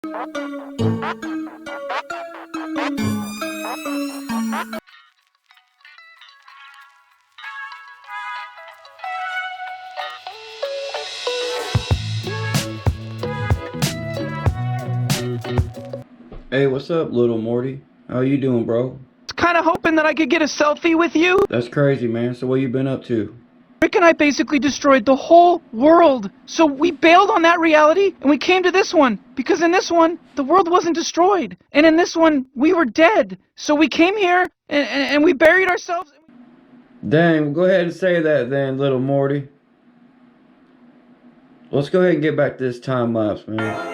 Hey, what's up, little Morty? How you doing, bro? Kind of hoping that I could get a selfie with you. That's crazy, man. So what you been up to? Rick and I basically destroyed the whole world. So we bailed on that reality and we came to this one. Because in this one, the world wasn't destroyed. And in this one, we were dead. So we came here and we buried ourselves. Dang, go ahead and say that then, little Morty. Let's go ahead and get back to this time lapse, man.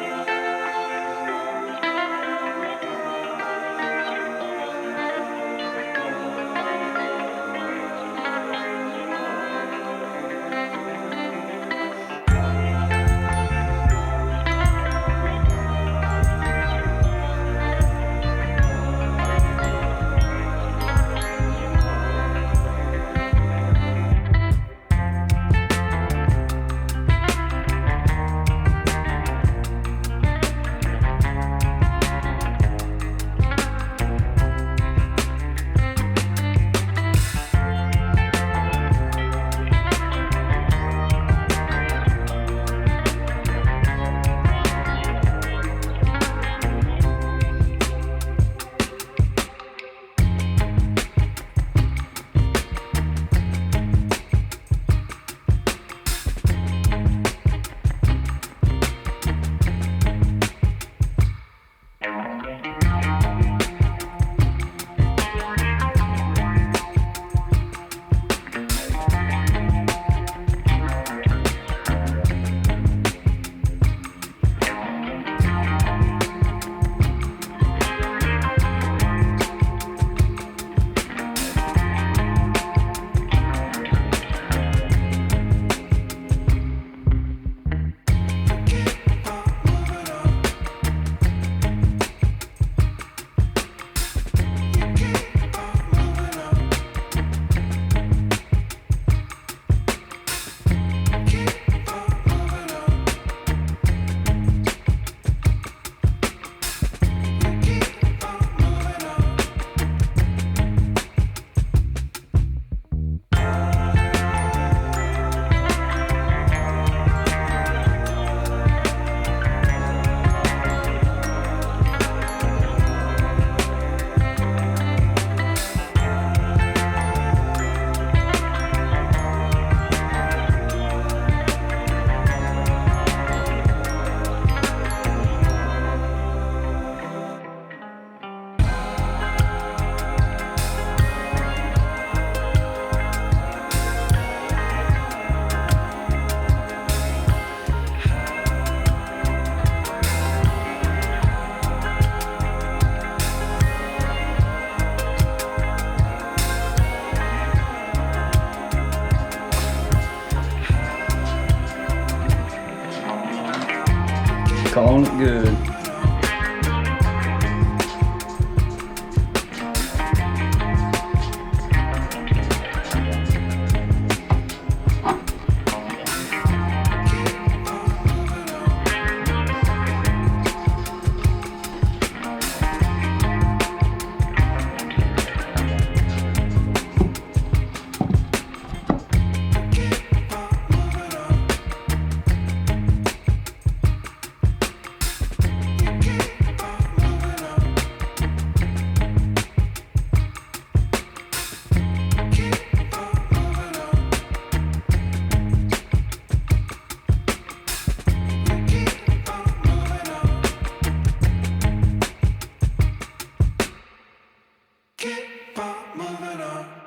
Calling it good. Keep on moving on.